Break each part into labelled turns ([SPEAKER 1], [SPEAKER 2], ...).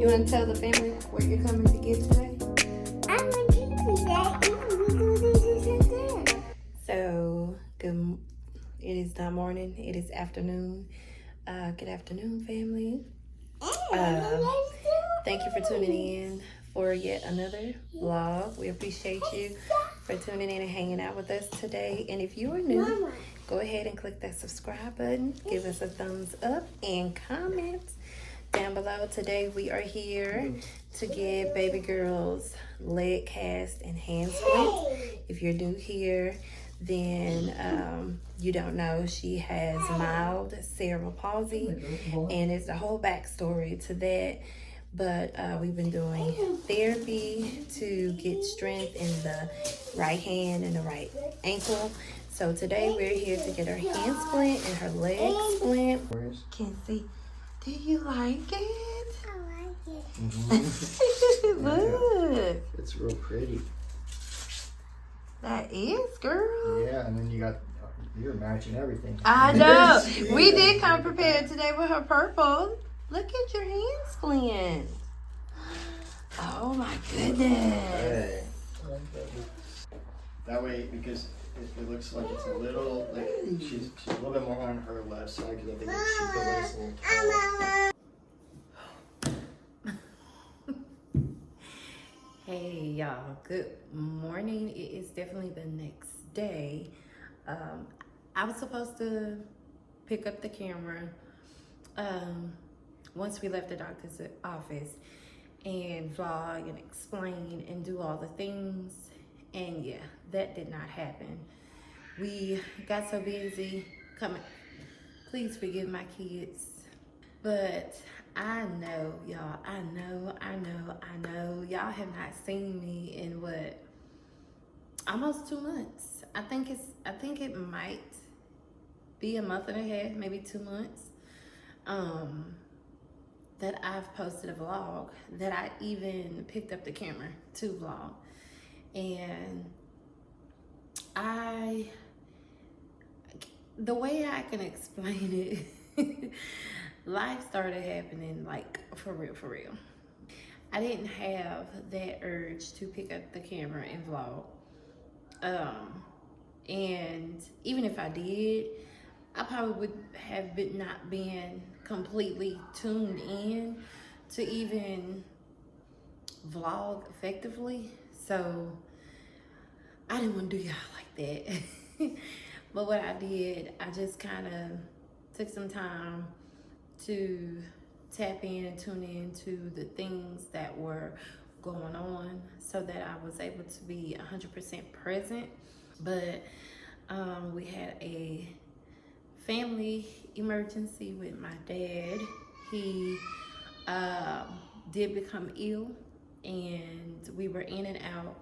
[SPEAKER 1] want to tell the family what you're coming to get today?
[SPEAKER 2] I'm a pizza that eating.
[SPEAKER 1] So, it is not morning, it is afternoon. Good afternoon, family. Thank you for tuning in for yet another vlog. We appreciate you for tuning in and hanging out with us today. And if you are new, go ahead and click that subscribe button. Give us a thumbs up and comment down below. Today we are here to get baby girl's leg cast and hand splint. If you're new here, then you don't know, she has mild cerebral palsy, and it's a whole backstory to that. But we've been doing therapy to get strength in the right hand and the right ankle. So today we're here to get her hand splint and her leg splint. Can see. Do you like it?
[SPEAKER 2] I like it.
[SPEAKER 3] Mm-hmm.
[SPEAKER 1] Look.
[SPEAKER 3] It's real pretty.
[SPEAKER 1] That is, girl.
[SPEAKER 3] Yeah, and then you're matching everything.
[SPEAKER 1] I know. We did come prepared today with her purple. Look at your hand splint. Oh my goodness.
[SPEAKER 3] Hey. That way, because it looks like it's a little, like she's a little bit more on her left side, because I think she feels like it's a little tall.
[SPEAKER 1] Hey y'all, good morning. It is definitely the next day. I was supposed to pick up the camera once we left the doctor's office and vlog and explain and do all the things, and yeah, that did not happen. We got so busy coming. Please forgive my kids, but I know y'all, I know y'all have not seen me in what, almost 2 months. I think it might be a month and a half, maybe 2 months, that I've posted a vlog, that I even picked up the camera to vlog. And the way I can explain it, life started happening, like, for real. I didn't have that urge to pick up the camera and vlog. And even if I did, I probably would have not been completely tuned in to even vlog effectively. So I didn't want to do y'all like that. But what I did, I just kind of took some time to tap in and tune in to the things that were going on so that I was able to be 100% present. But we had a family emergency with my dad. He did become ill, and we were in and out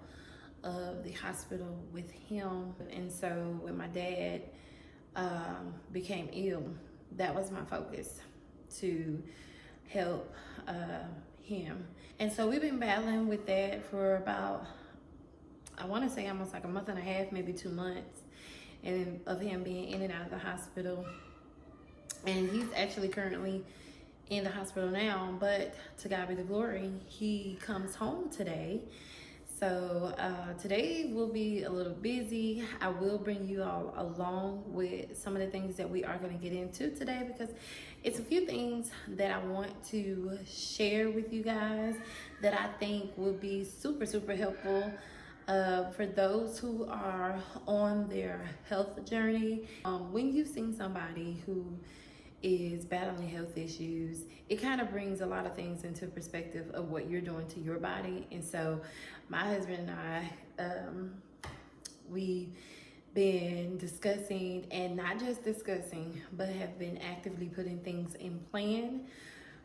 [SPEAKER 1] of the hospital with him. And so when my dad became ill, that was my focus, to help him. And so we've been battling with that for about, I want to say almost like a month and a half, maybe 2 months, and of him being in and out of the hospital. And he's actually currently in the hospital now, but to God be the glory, he comes home today. So today will be a little busy. I will bring you all along with some of the things that we are going to get into today, because it's a few things that I want to share with you guys that I think will be super helpful for those who are on their health journey. When you've seen somebody who is battling health issues, it kind of brings a lot of things into perspective of what you're doing to your body. And so my husband and I, we've been discussing, and not just discussing, but have been actively putting things in plan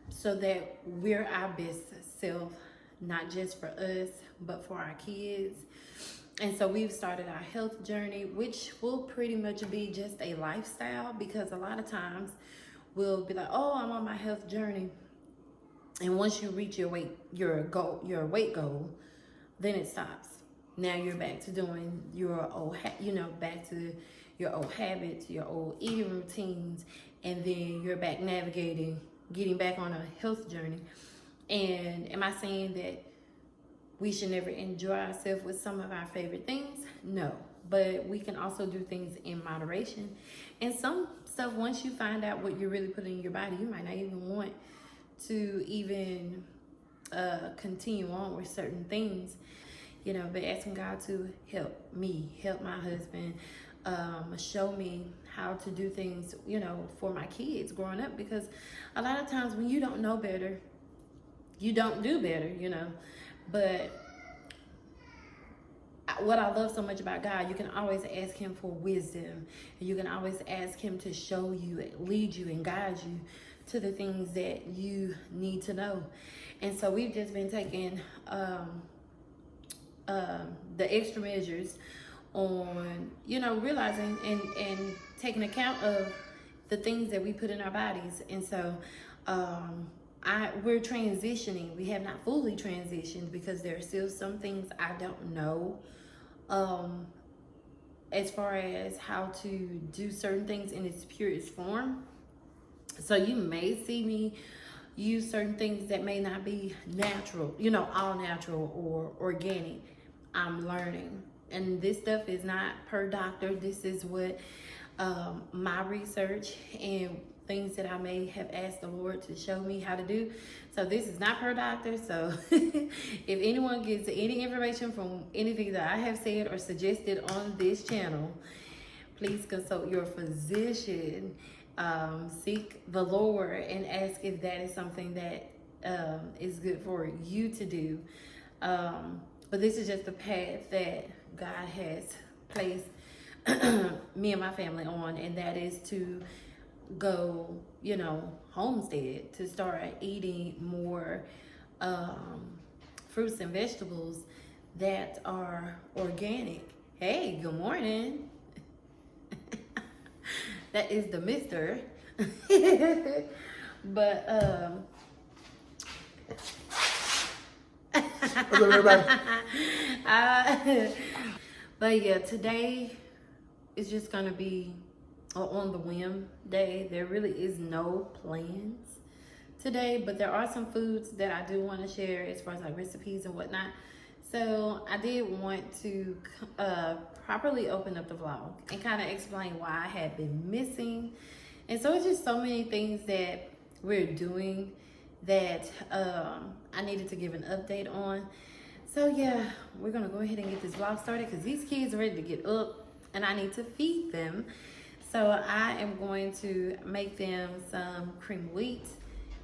[SPEAKER 1] so that we're our best self, not just for us, but for our kids. And so we've started our health journey, which will pretty much be just a lifestyle, because a lot of times we'll be like, oh, I'm on my health journey. And once you reach your weight goal, then it stops. Now you're back to doing your old, back to your old habits, your old eating routines, and then you're back navigating, getting back on a health journey. And am I saying that we should never enjoy ourselves with some of our favorite things? No. But we can also do things in moderation. And some stuff, once you find out what you're really putting in your body, you might not even want to even continue on with certain things. You know, but asking God to help me, help my husband, show me how to do things, you know, for my kids growing up. Because a lot of times when you don't know better, you don't do better, you know. But what I love so much about God, you can always ask him for wisdom. You can always ask him to show you, lead you, and guide you to the things that you need to know. And so we've just been taking the extra measures on, you know, realizing and taking account of the things that we put in our bodies. And so we're transitioning. We have not fully transitioned because there are still some things I don't know as far as how to do certain things in its purest form. So you may see me use certain things that may not be natural, you know, all natural or organic. I'm learning. And this stuff is not per doctor. This is what my research and things that I may have asked the Lord to show me how to do. So this is not per doctor. So if anyone gets any information from anything that I have said or suggested on this channel, please consult your physician. Seek the Lord and ask if that is something that is good for you to do. But this is just the path that God has placed me and my family on, and that is to go, you know, homestead, to start eating more fruits and vegetables that are organic. Hey, good morning. That is the mister. But what's up, everybody? But yeah, today is just gonna be on the whim day. There really is no plans today, but there are some foods that I do want to share as far as like recipes and whatnot. So I did want to properly open up the vlog and kind of explain why I had been missing. And so it's just so many things that we're doing that I needed to give an update on. So yeah, we're gonna go ahead and get this vlog started because these kids are ready to get up and I need to feed them. So I am going to make them some cream wheat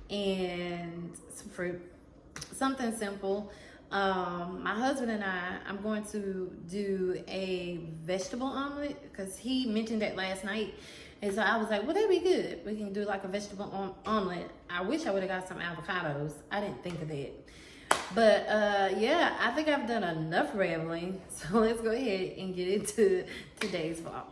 [SPEAKER 1] and some fruit, something simple. My husband and I'm going to do a vegetable omelet because he mentioned that last night. And so I was like, well, that'd be good. We can do like a vegetable omelet. I wish I would have got some avocados. I didn't think of that. But yeah, I think I've done enough rambling. So let's go ahead and get into today's vlog.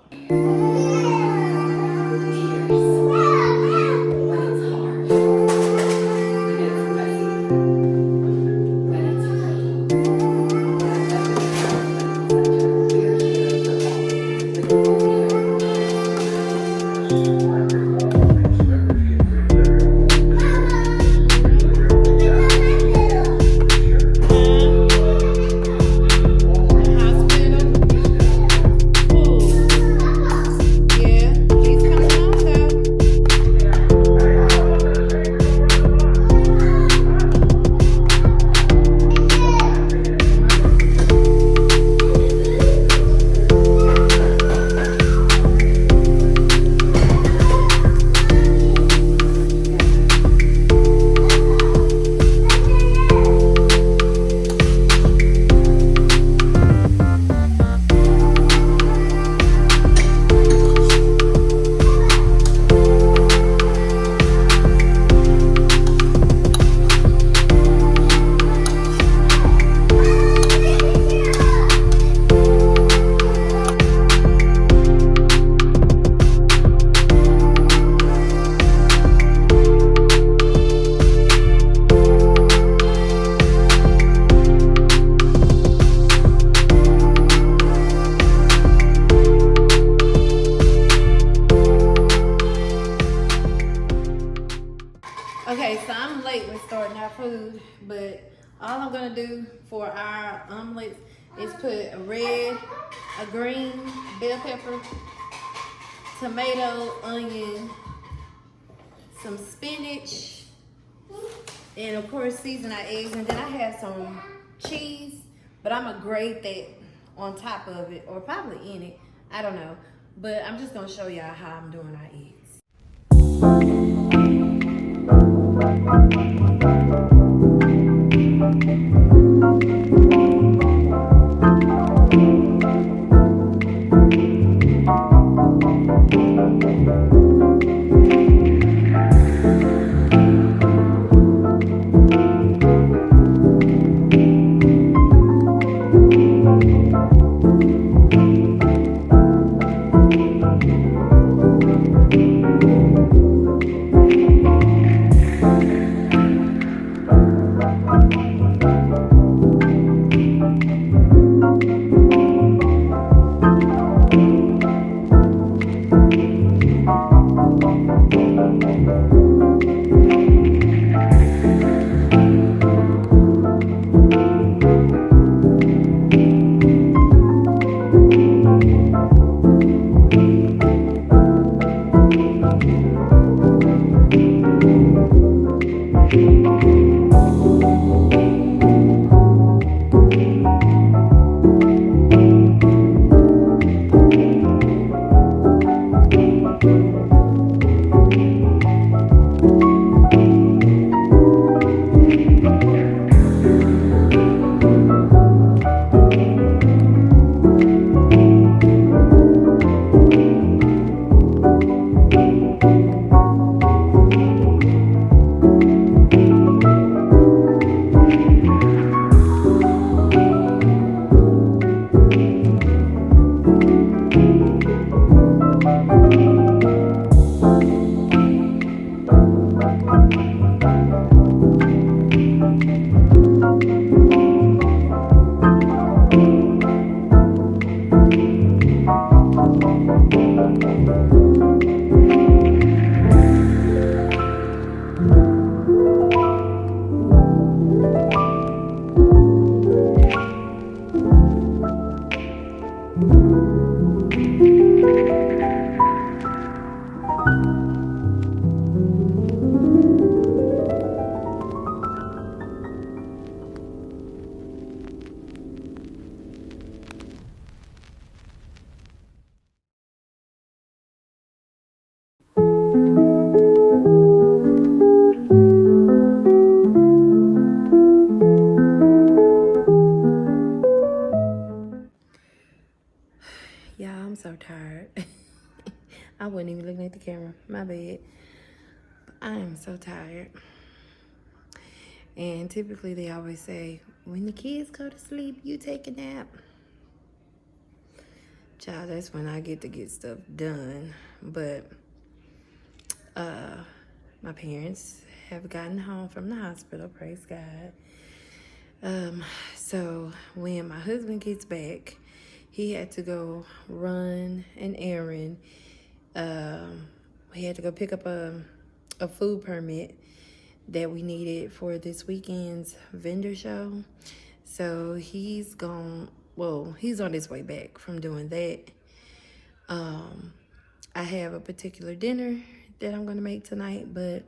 [SPEAKER 1] I'm late with starting our food, but all I'm gonna do for our omelets is put a red, a green, bell pepper, tomato, onion, some spinach, and of course season our eggs. And then I have some cheese, but I'm gonna grate that on top of it, or probably in it. I don't know. But I'm just gonna show y'all how I'm doing our eggs. Y'all, I'm so tired. I wasn't even looking at the camera. My bad. I am so tired. And typically they always say, when the kids go to sleep, you take a nap. Child, that's when I get to get stuff done. But my parents have gotten home from the hospital, praise God. So when my husband gets back, he had to go run an errand. He had to go pick up a food permit that we needed for this weekend's vendor show. So he's gone, well, he's on his way back from doing that. I have a particular dinner that I'm gonna make tonight, but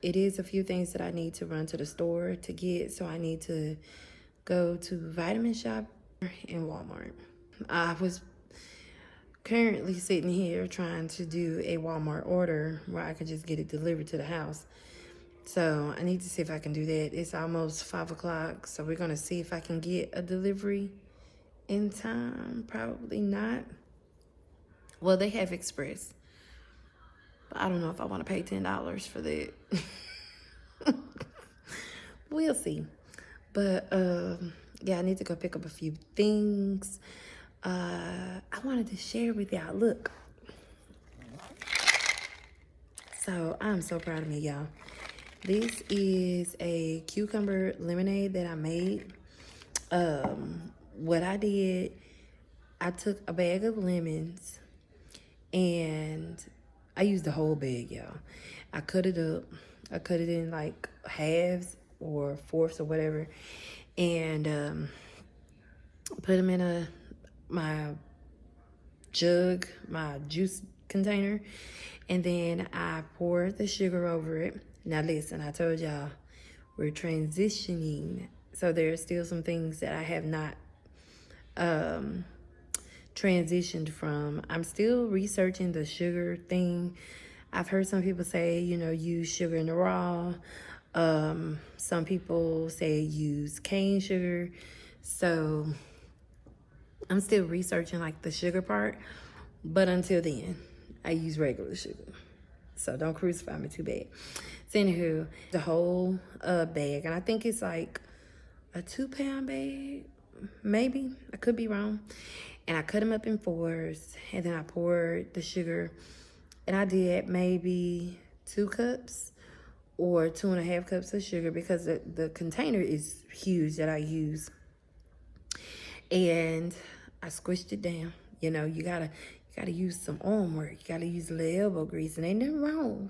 [SPEAKER 1] it is a few things that I need to run to the store to get. So I need to go to Vitamin Shop in Walmart. I was currently sitting here trying to do a Walmart order where I could just get it delivered to the house. So I need to see if I can do that. It's almost 5 o'clock, so we're gonna see if I can get a delivery in time. Probably not. Well, they have Express, but I don't know if I want to pay $10 for that. We'll see. But yeah, I need to go pick up a few things. I wanted to share with y'all. Look. So I'm so proud of me, y'all. This is a cucumber lemonade that I made. What I did, I took a bag of lemons and I used the whole bag, y'all. I cut it up I cut it in like halves or fourths or whatever, and put them in my jug, my juice container, and then I pour the sugar over it. Now listen, I told y'all we're transitioning, so there's still some things that I have not transitioned from. I'm still researching the sugar thing. I've heard some people say, use sugar in the raw. Some people say use cane sugar. So I'm still researching like the sugar part, but until then, I use regular sugar. So don't crucify me too bad. So anywho, the whole bag, and I think it's like a 2-pound bag, maybe. I could be wrong. And I cut them up in fours, and then I poured the sugar, and I did maybe 2 cups or 2.5 cups of sugar because the container is huge that I use. And I squished it down. You gotta use some arm work. You gotta use a little elbow grease, and ain't nothing wrong.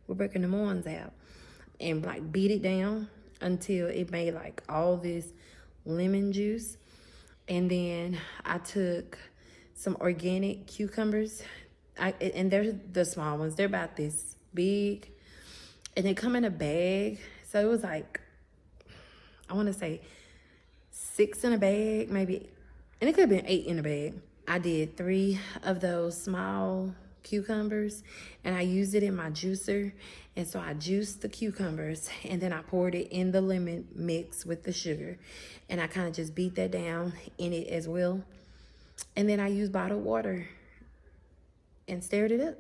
[SPEAKER 1] We're breaking the arms out, and like beat it down until it made like all this lemon juice. And then I took some organic cucumbers, and they're the small ones. They're about this big, and they come in a bag. So it was like, I want to say 6 in a bag, maybe, and it could have been 8 in a bag. I did 3 of those small cucumbers, and I used it in my juicer. And so I juiced the cucumbers, and then I poured it in the lemon mix with the sugar, and I kind of just beat that down in it as well. And then I used bottled water and stirred it up.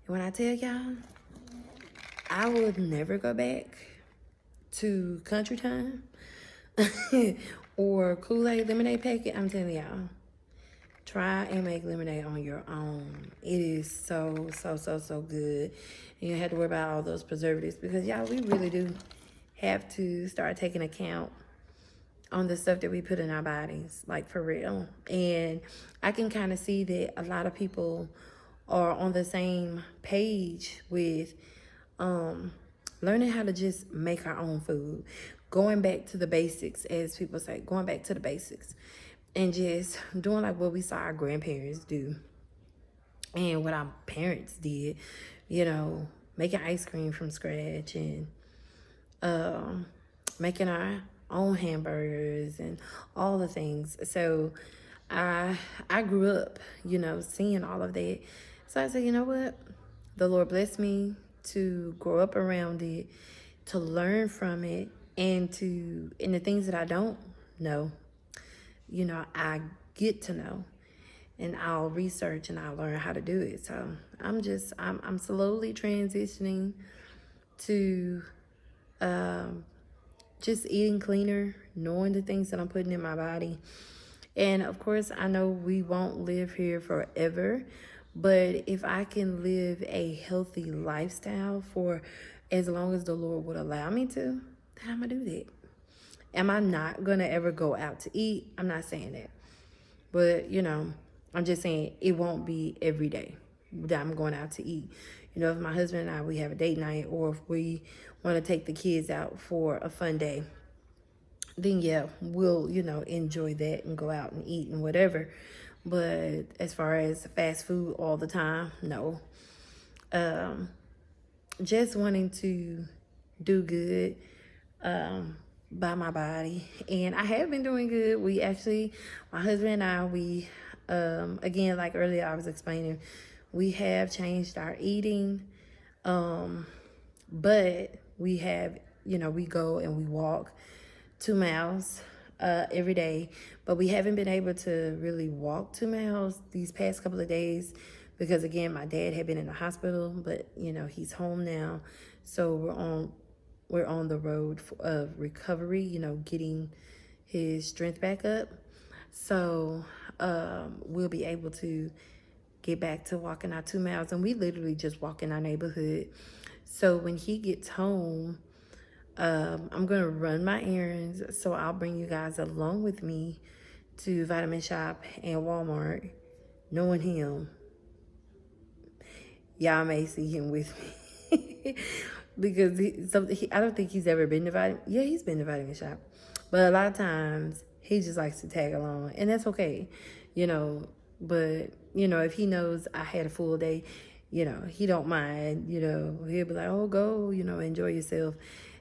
[SPEAKER 1] And when I tell y'all, I would never go back to Country Time or Kool-Aid lemonade packet. I'm telling y'all, try and make lemonade on your own. It is so good. And you don't have to worry about all those preservatives, because y'all, we really do have to start taking account on the stuff that we put in our bodies, like for real. And I can kind of see that a lot of people are on the same page with learning how to just make our own food, going back to the basics, as people say, going back to the basics, and just doing like what we saw our grandparents do and what our parents did, making ice cream from scratch, and making our own hamburgers and all the things. So I grew up, seeing all of that. So I said, you know what? The Lord blessed me to grow up around it, to learn from it, and the things that I don't know, I get to know, and I'll research and I'll learn how to do it. So I'm slowly transitioning to just eating cleaner, knowing the things that I'm putting in my body. And of course, I know we won't live here forever, but if I can live a healthy lifestyle for as long as the Lord would allow me to, then I'm gonna do that. Am I not gonna ever go out to eat? I'm not saying that. But, I'm just saying it won't be every day that I'm going out to eat. If my husband and I, we have a date night, or if we want to take the kids out for a fun day, then yeah, we'll, enjoy that and go out and eat and whatever. But as far as fast food all the time, no. Just wanting to do good by my body. And I have been doing good. We actually, my husband and I, we, again, like earlier I was explaining, we have changed our eating. But we have, we go and we walk 2 miles every day, but we haven't been able to really walk 2 miles these past couple of days because, again, my dad had been in the hospital, but he's home now, so we're on the road of recovery, getting his strength back up. So we'll be able to get back to walking our 2 miles, and we literally just walk in our neighborhood. So when he gets home, I'm gonna run my errands, so I'll bring you guys along with me to Vitamin Shop and Walmart. Knowing him, y'all may see him with me. because I don't think he's ever been invited. Yeah, he's been invited to shop, but a lot of times he just likes to tag along, and that's okay, you know. But you know, if he knows I had a full day, you know, he don't mind. You know, he'll be like, "Oh, go, you know, enjoy yourself,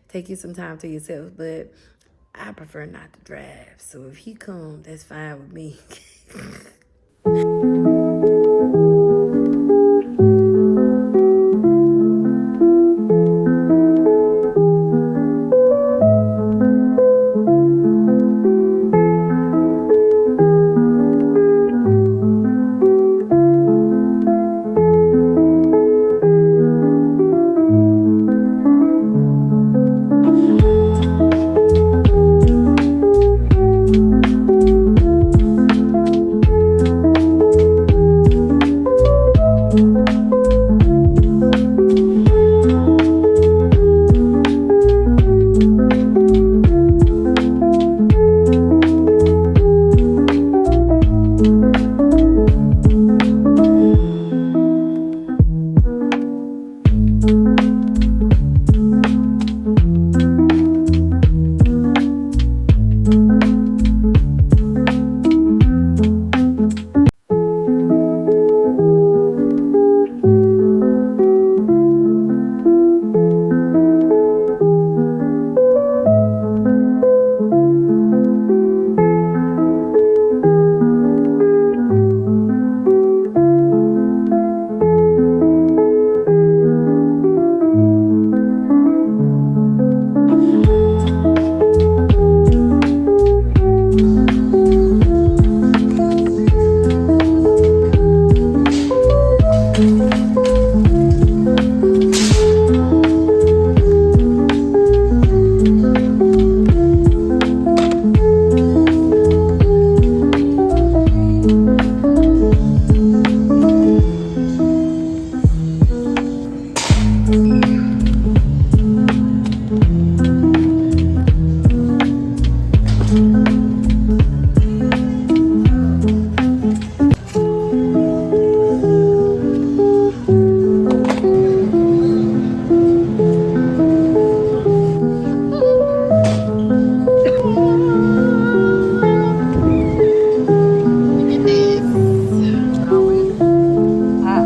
[SPEAKER 1] take you some time to yourself." But I prefer not to drive, so if he comes, that's fine with me.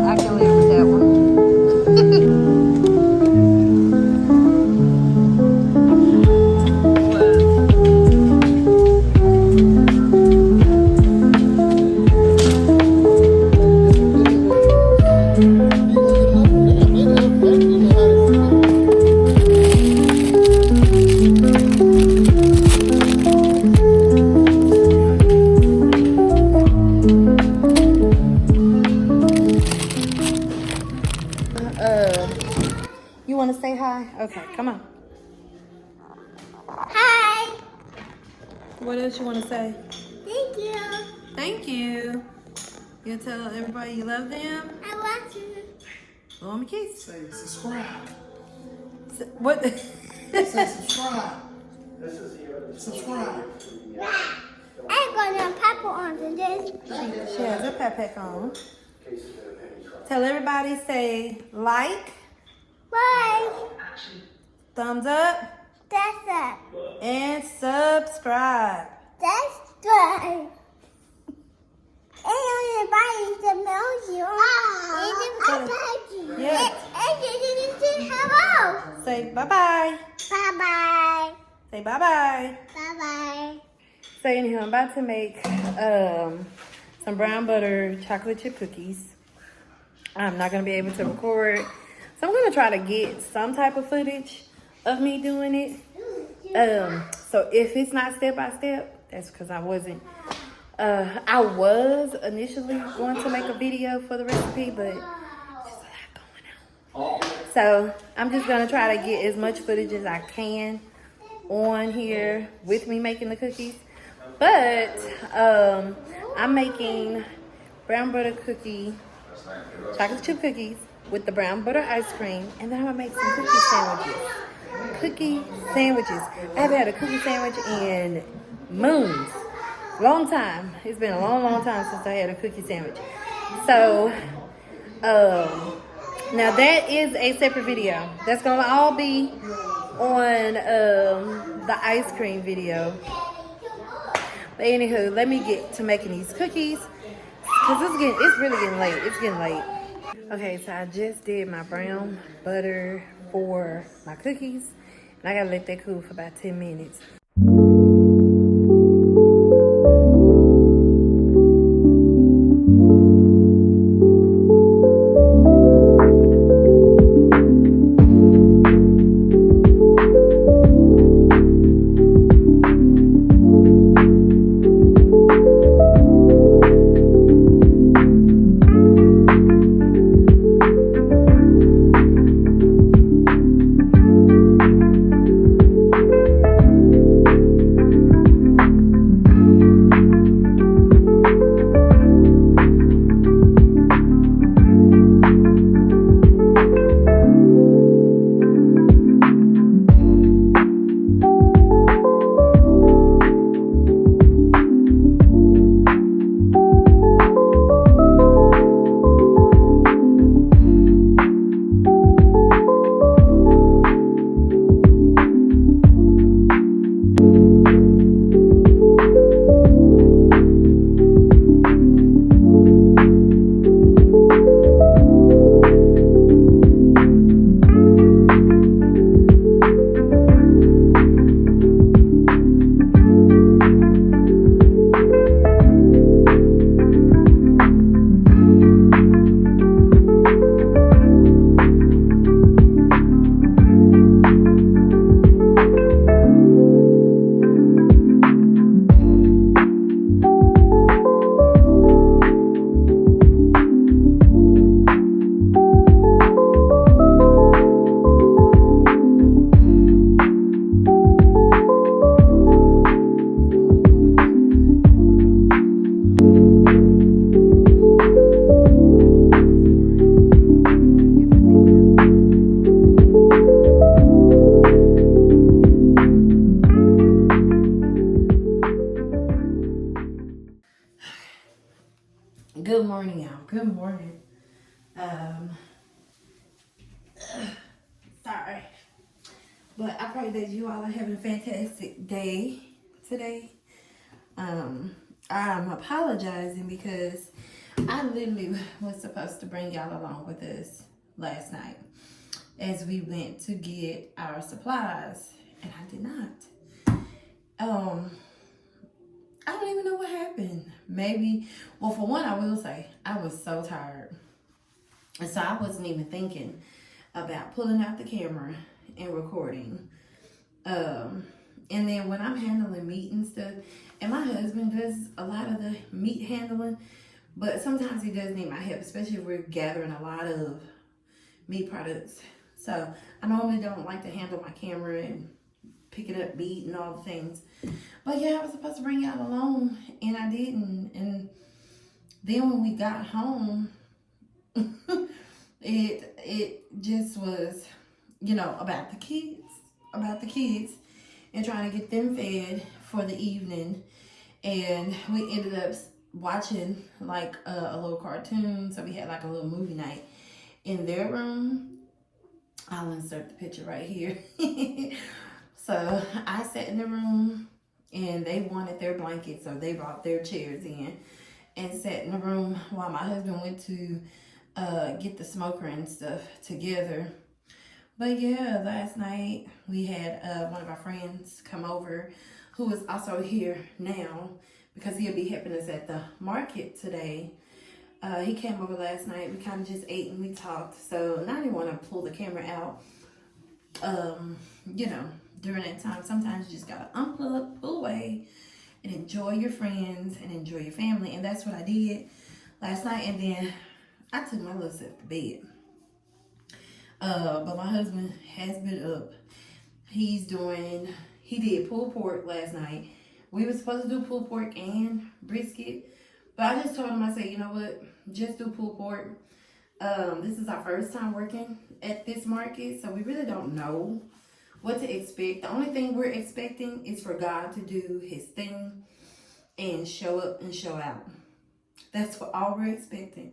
[SPEAKER 1] I can live with that one. You want to say hi? Okay, come on.
[SPEAKER 2] Hi.
[SPEAKER 1] What else you want to say?
[SPEAKER 2] Thank you.
[SPEAKER 1] Thank you. You tell everybody you love them?
[SPEAKER 2] I want you.
[SPEAKER 1] Blow them a kiss.
[SPEAKER 3] Say subscribe.
[SPEAKER 1] What?
[SPEAKER 3] Say subscribe. Subscribe.
[SPEAKER 2] I'm gonna pop on to this.
[SPEAKER 1] She has her backpack on. Tell everybody, say like,
[SPEAKER 2] Bye.
[SPEAKER 1] thumbs up,
[SPEAKER 2] That's it.
[SPEAKER 1] and subscribe.
[SPEAKER 2] That's right. And everybody's the emoji.
[SPEAKER 1] Yeah.
[SPEAKER 2] And hello.
[SPEAKER 1] Say bye-bye.
[SPEAKER 2] Bye-bye.
[SPEAKER 1] Say bye-bye.
[SPEAKER 2] Bye-bye.
[SPEAKER 1] So anyhow, I'm about to make some brown butter chocolate chip cookies. I'm not going to be able to record. So I'm going to try to get some type of footage of me doing it. So if it's not step by step, that's because I wasn't. I was initially going to make a video for the recipe, but just a lot going on. So I'm just going to try to get as much footage as I can on here with me making the cookies. But I'm making brown butter chocolate chip cookies with the brown butter ice cream, and then I'm gonna make some cookie sandwiches. I haven't had a cookie sandwich in moons. Long time. It's been a long time since I had a cookie sandwich. So Now that is a separate video. That's gonna all be on the ice cream video. But anywho, let me get to making these cookies because it's really getting late. It's getting late. Okay, so I just did my brown butter for my cookies, and I gotta let that cool for about 10 minutes. Good morning, y'all. Good morning. Sorry. But I pray that you all are having a fantastic day today. I'm apologizing because I literally was supposed to bring y'all along with us last night as we went to get our supplies, and I did not. I don't even know what happened. Maybe, well, for one, I will say I was so tired, and so I wasn't even thinking about pulling out the camera and recording. And then when I'm handling meat and stuff, and my husband does a lot of the meat handling, but sometimes he does need my help, especially if we're gathering a lot of meat products. So I normally don't like to handle my camera and picking up meat and all the things. But yeah, I was supposed to bring y'all along, and I didn't. And then when we got home, it just was, about the kids, and trying to get them fed for the evening. And we ended up watching like a little cartoon, so we had like a little movie night in their room. I'll insert the picture right here. So I sat in the room, and they wanted their blankets, so they brought their chairs in and sat in the room while my husband went to get the smoker and stuff together. But yeah, last night we had one of our friends come over who is also here now because he'll be helping us at the market today. He came over last night. We kind of just ate and we talked. So now I didn't want to pull the camera out, during that time. Sometimes you just got to unplug, pull away, and enjoy your friends and enjoy your family. And that's what I did last night. And then I took my little self to bed. But my husband has been up. He did pulled pork last night. We were supposed to do pulled pork and brisket, but I just told him, I said, you know what, just do pulled pork. This is our first time working at this market, so we really don't know what to expect. The only thing we're expecting is for God to do his thing and show up and show out. That's what all we're expecting,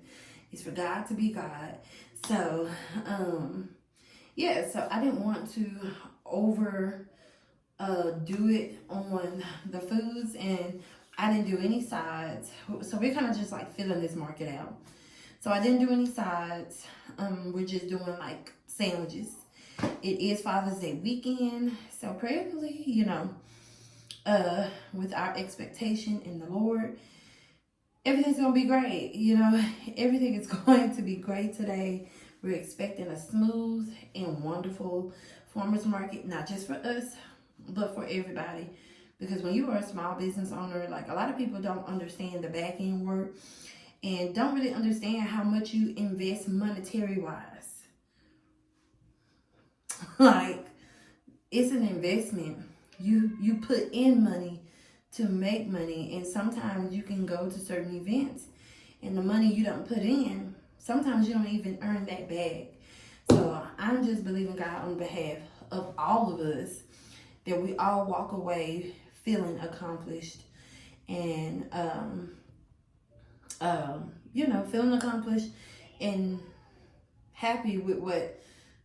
[SPEAKER 1] is for God to be God. So, yeah, so I didn't want to over do it on the foods, and I didn't do any sides. So we're kind of just like filling this market out. So I didn't do any sides. We're just doing like sandwiches. It is Father's Day weekend, so prayerfully, you know, with our expectation in the Lord, everything's gonna be great. You know, everything is going to be great today. We're expecting a smooth and wonderful farmers market, not just for us, but for everybody. Because when you are a small business owner, like a lot of people don't understand the back end work and don't really understand how much you invest monetary wise. Like, it's an investment. You put in money to make money, and sometimes you can go to certain events and the money you don't put in, sometimes you don't even earn that back. So I'm just believing God on behalf of all of us that we all walk away feeling accomplished and you know, feeling accomplished and happy with what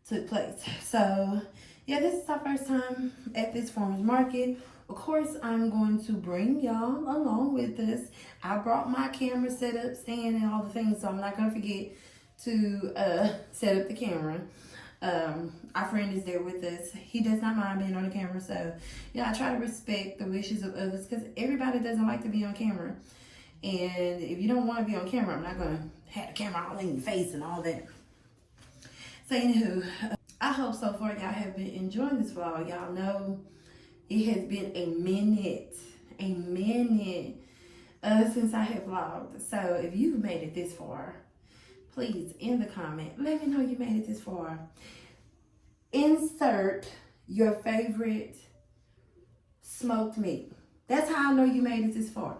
[SPEAKER 1] took place. So yeah, this is our first time at this farmer's market. Of course, I'm going to bring y'all along with us. I brought my camera setup, stand, and all the things, so I'm not going to forget to set up the camera. Our friend is there with us. He does not mind being on the camera, so yeah, I try to respect the wishes of others because everybody doesn't like to be on camera. And if you don't want to be on camera, I'm not going to have the camera all in your face and all that. So anywho, I hope so far y'all have been enjoying this vlog. Y'all know it has been a minute since I have vlogged. So if you've made it this far, please, in the comment, let me know you made it this far. Insert your favorite smoked meat. That's how I know you made it this far.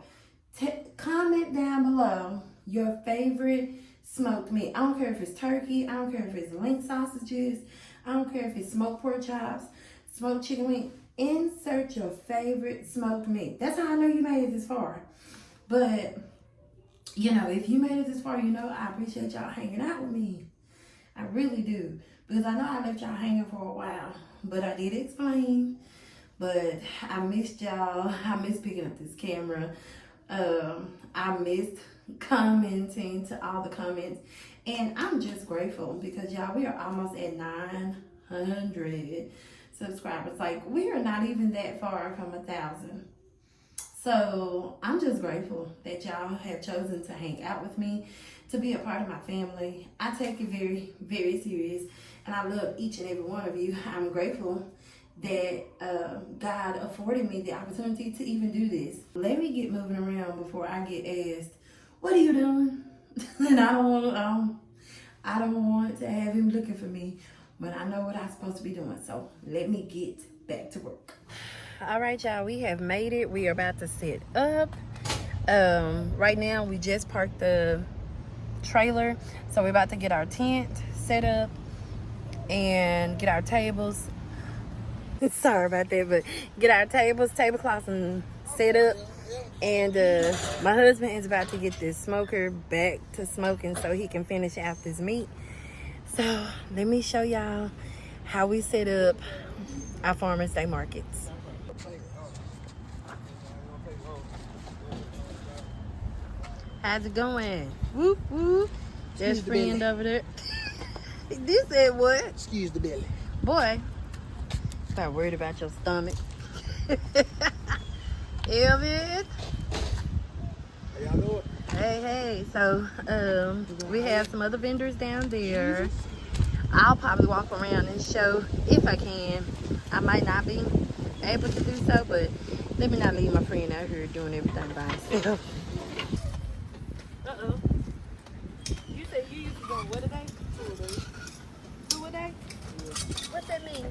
[SPEAKER 1] Comment down below your favorite smoked meat. I don't care if it's turkey. I don't care if it's link sausages. I don't care if it's smoked pork chops, smoked chicken wing. Insert your favorite smoked meat. That's how I know you made it this far. But, you know, if you made it this far, you know, I appreciate y'all hanging out with me. I really do. Because I know I left y'all hanging for a while. But I did explain. But I missed y'all. I missed picking up this camera. I missed commenting to all the comments. And I'm just grateful because, y'all, we are almost at 900 subscribers. Like, we are not even that far from 1,000. So I'm just grateful that y'all have chosen to hang out with me, to be a part of my family. I take it very, very serious, and I love each and every one of you. I'm grateful that God afforded me the opportunity to even do this. Let me get moving around before I get asked, "What are you doing?" And I don't want to have him looking for me, but I know what I'm supposed to be doing. So let me get back to work. All right, y'all, we have made it. We are about to set up. Right now, we just parked the trailer. So we're about to get our tent set up and get our tables. Sorry about that, but get our tablecloths and set up. And my husband is about to get this smoker back to smoking so he can finish out this meat. So let me show y'all how we set up our Farmers Day markets. How's it going? Whoop whoop. There's friend over there. This said what?
[SPEAKER 4] Excuse the belly.
[SPEAKER 1] Boy, start worried about your stomach. Elvis.
[SPEAKER 4] How y'all doing?
[SPEAKER 1] Hey. So we have some other vendors down there. I'll probably walk around and show if I can. I might not be able to do so, but let me not leave my friend out here doing everything by himself. Uh-oh. You said you used to go what a day? 2 a day. 2 a day? Yeah. What that mean?